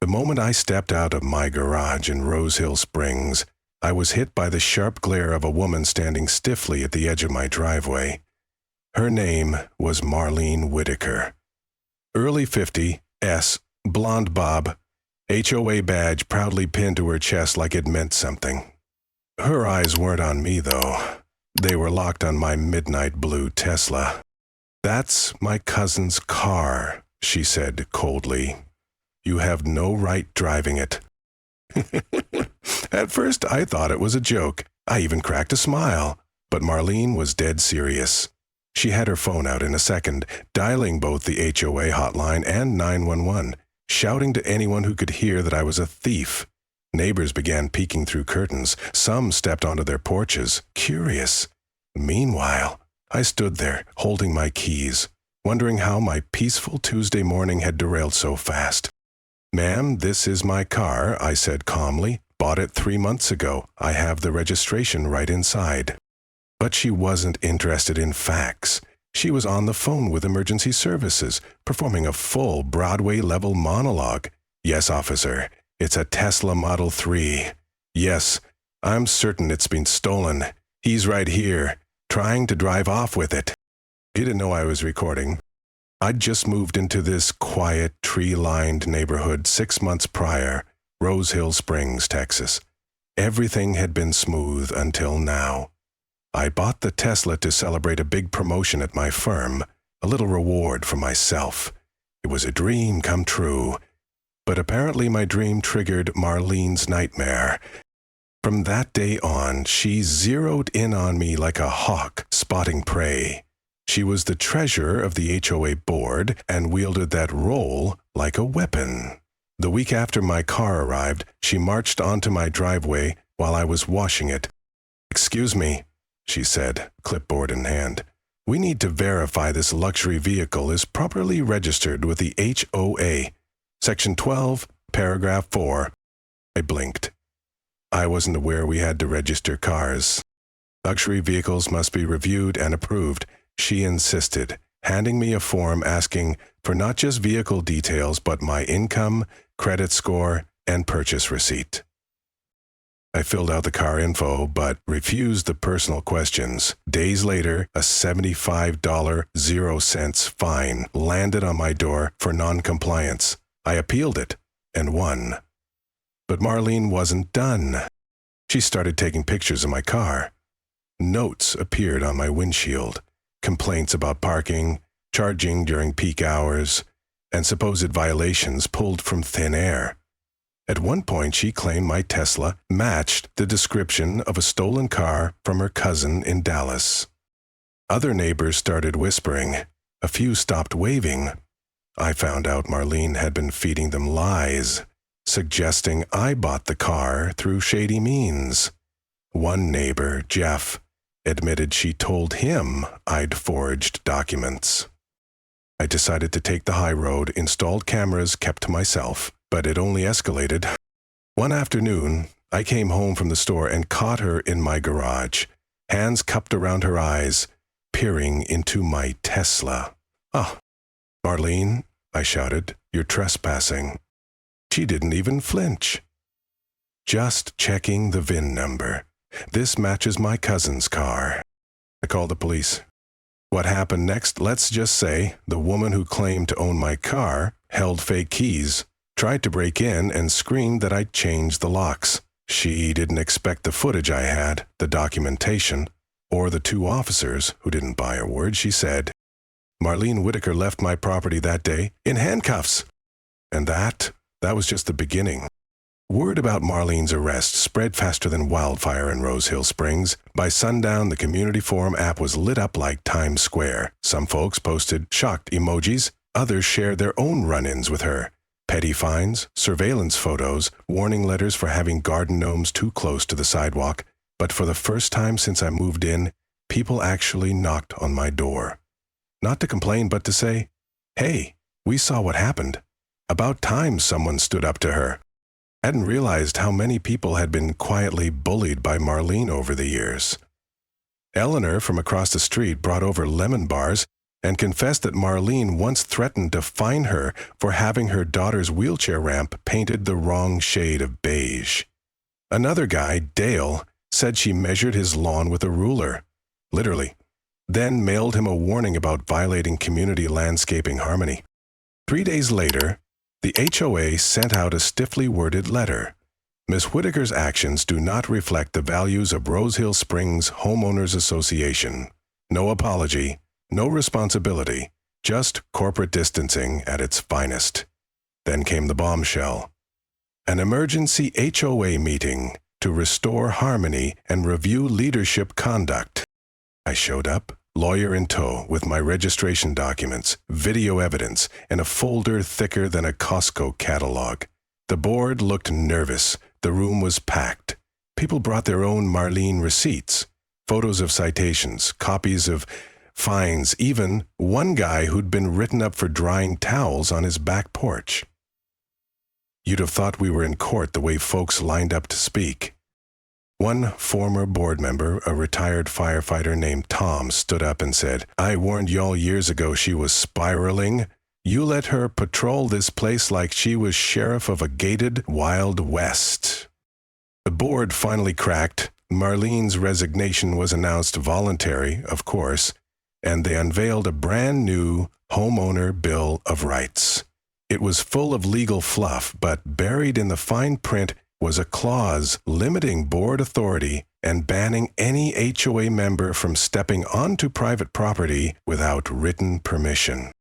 The moment I stepped out of my garage in Rose Hill Springs, I was hit by the sharp glare of a woman standing stiffly at the edge of my driveway. Her name was Marlene Whitaker. Early 50, blonde bob, HOA badge proudly pinned to her chest like it meant something. Her eyes weren't on me, though. They were locked on my midnight blue Tesla. "That's my cousin's car," she said coldly. "You have no right driving it." At first, I thought it was a joke. I even cracked a smile. But Marlene was dead serious. She had her phone out in a second, dialing both the HOA hotline and 911, shouting to anyone who could hear that I was a thief. Neighbors began peeking through curtains. Some stepped onto their porches, curious. Meanwhile, I stood there, holding my keys, wondering how my peaceful Tuesday morning had derailed so fast. "Ma'am, this is my car," I said calmly. "Bought it 3 months ago. I have the registration right inside." But she wasn't interested in facts. She was on the phone with emergency services, performing a full Broadway-level monologue. "Yes, officer, it's a Tesla Model 3. Yes, I'm certain it's been stolen. He's right here, trying to drive off with it." He didn't know I was recording. I'd just moved into this quiet, tree-lined neighborhood 6 months prior, Rose Hill Springs, Texas. Everything had been smooth until now. I bought the Tesla to celebrate a big promotion at my firm, a little reward for myself. It was a dream come true. But apparently my dream triggered Marlene's nightmare. From that day on, she zeroed in on me like a hawk spotting prey. She was the treasurer of the HOA board and wielded that role like a weapon. The week after my car arrived, she marched onto my driveway while I was washing it. "Excuse me," she said, clipboard in hand. "We need to verify this luxury vehicle is properly registered with the HOA. Section 12, paragraph 4. I blinked. I wasn't aware we had to register cars. "Luxury vehicles must be reviewed and approved," she insisted, handing me a form asking for not just vehicle details but my income, credit score, and purchase receipt. I filled out the car info but refused the personal questions. Days later, a $75.00 fine landed on my door for non-compliance. I appealed it and won. But Marlene wasn't done. She started taking pictures of my car. Notes appeared on my windshield. Complaints about parking, charging during peak hours, and supposed violations pulled from thin air. At one point, she claimed my Tesla matched the description of a stolen car from her cousin in Dallas. Other neighbors started whispering. A few stopped waving. I found out Marlene had been feeding them lies, suggesting I bought the car through shady means. One neighbor, Jeff, admitted she told him I'd forged documents. I decided to take the high road, installed cameras, kept to myself, but it only escalated. One afternoon, I came home from the store and caught her in my garage, hands cupped around her eyes, peering into my Tesla. "Oh, Marlene," I shouted, "you're trespassing." She didn't even flinch. "Just checking the VIN number. This matches my cousin's car." I called the police. What happened next? Let's just say the woman who claimed to own my car held fake keys, tried to break in, and screamed that I'd changed the locks. She didn't expect the footage I had, the documentation, or the 2 officers who didn't buy a word she said. Marlene Whitaker left my property that day in handcuffs. And that was just the beginning. Word about Marlene's arrest spread faster than wildfire in Rose Hill Springs. By sundown, the community forum app was lit up like Times Square. Some folks posted shocked emojis. Others shared their own run-ins with her. Petty fines, surveillance photos, warning letters for having garden gnomes too close to the sidewalk. But for the first time since I moved in, people actually knocked on my door. Not to complain, but to say, "Hey, we saw what happened. About time someone stood up to her." Hadn't realized how many people had been quietly bullied by Marlene over the years. Eleanor from across the street brought over lemon bars and confessed that Marlene once threatened to fine her for having her daughter's wheelchair ramp painted the wrong shade of beige. Another guy, Dale, said she measured his lawn with a ruler, literally, then mailed him a warning about violating community landscaping harmony. 3 days later, the HOA sent out a stiffly worded letter. Ms. Whitaker's actions do not reflect the values of Rose Hill Springs Homeowners Association. No apology, no responsibility, just corporate distancing at its finest. Then came the bombshell. An emergency HOA meeting to restore harmony and review leadership conduct. I showed up, lawyer in tow, with my registration documents, video evidence, and a folder thicker than a Costco catalog. The board looked nervous. The room was packed. People brought their own Marlene receipts, photos of citations, copies of fines, even one guy who'd been written up for drying towels on his back porch. You'd have thought we were in court the way folks lined up to speak. One former board member, a retired firefighter named Tom, stood up and said, "I warned y'all years ago she was spiraling. You let her patrol this place like she was sheriff of a gated Wild West." The board finally cracked. Marlene's resignation was announced voluntary, of course, and they unveiled a brand new Homeowner Bill of Rights. It was full of legal fluff, but buried in the fine print was a clause limiting board authority and banning any HOA member from stepping onto private property without written permission.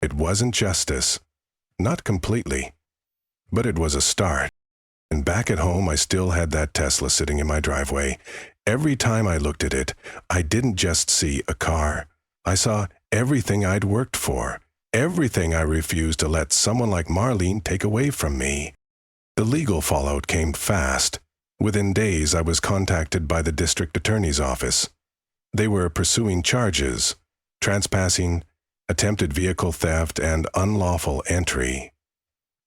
It wasn't justice, not completely, but it was a start. And back at home, I still had that Tesla sitting in my driveway. Every time I looked at it, I didn't just see a car. I saw everything I'd worked for, everything I refused to let someone like Marlene take away from me. The legal fallout came fast. Within days, I was contacted by the district attorney's office. They were pursuing charges, trespassing, attempted vehicle theft, and unlawful entry.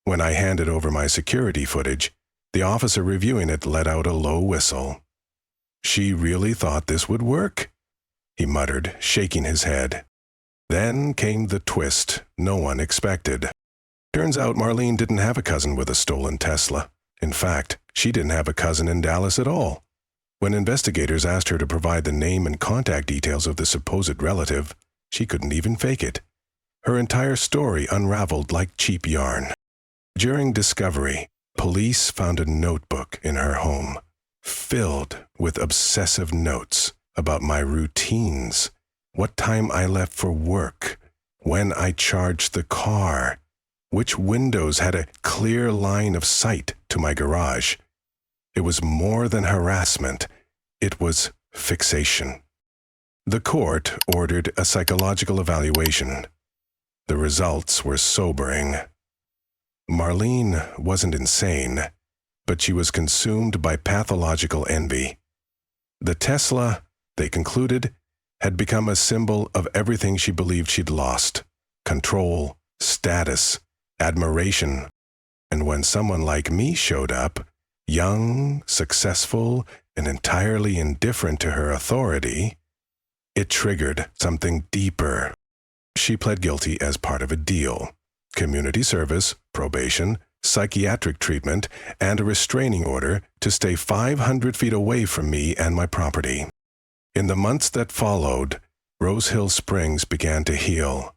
When I handed over my security footage, the officer reviewing it let out a low whistle. "She really thought this would work?" he muttered, shaking his head. Then came the twist no one expected. Turns out Marlene didn't have a cousin with a stolen Tesla. In fact, she didn't have a cousin in Dallas at all. When investigators asked her to provide the name and contact details of the supposed relative, she couldn't even fake it. Her entire story unraveled like cheap yarn. During discovery, police found a notebook in her home, filled with obsessive notes about my routines, what time I left for work, when I charged the car, which windows had a clear line of sight to my garage. It was more than harassment. It was fixation. The court ordered a psychological evaluation. The results were sobering. Marlene wasn't insane, but she was consumed by pathological envy. The Tesla, they concluded, had become a symbol of everything she believed she'd lost: control, status, admiration. And when someone like me showed up, young, successful, and entirely indifferent to her authority, it triggered something deeper. She pled guilty as part of a deal: community service, probation, psychiatric treatment, and a restraining order to stay 500 feet away from me and my property. In the months that followed, Rose Hill Springs began to heal.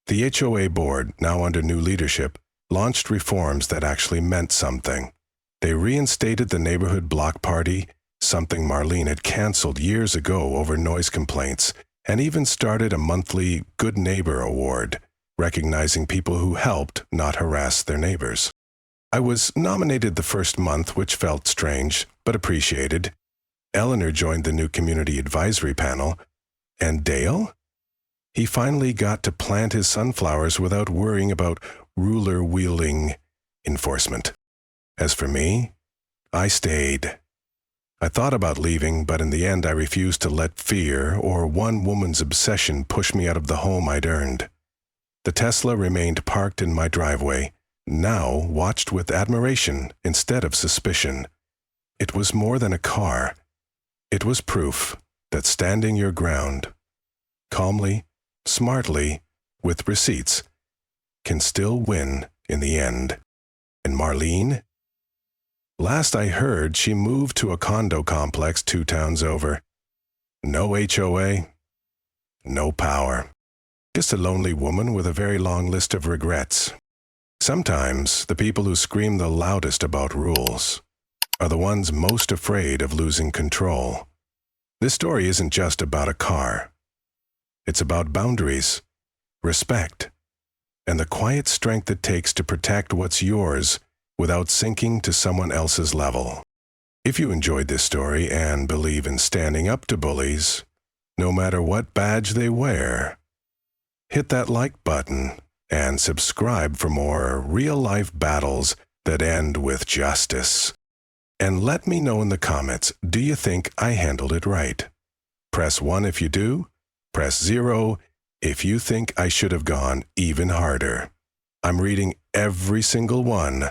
The HOA board, now under new leadership, launched reforms that actually meant something. They reinstated the neighborhood block party, something Marlene had canceled years ago over noise complaints, and even started a monthly Good Neighbor Award, recognizing people who helped not harass their neighbors. I was nominated the first month, which felt strange, but appreciated. Eleanor joined the new community advisory panel. And Dale? He finally got to plant his sunflowers without worrying about ruler-wielding enforcement. As for me, I stayed. I thought about leaving, but in the end I refused to let fear or one woman's obsession push me out of the home I'd earned. The Tesla remained parked in my driveway, now watched with admiration instead of suspicion. It was more than a car. It was proof that standing your ground, calmly, smartly, with receipts, can still win in the end. And Marlene? Last I heard, she moved to a condo complex 2 towns over. No HOA, no power. Just a lonely woman with a very long list of regrets. Sometimes the people who scream the loudest about rules are the ones most afraid of losing control. This story isn't just about a car. It's about boundaries, respect, and the quiet strength it takes to protect what's yours without sinking to someone else's level. If you enjoyed this story and believe in standing up to bullies, no matter what badge they wear, hit that like button and subscribe for more real-life battles that end with justice. And let me know in the comments, do you think I handled it right? Press 1 if you do, press 0 if you think I should have gone even harder. I'm reading every single one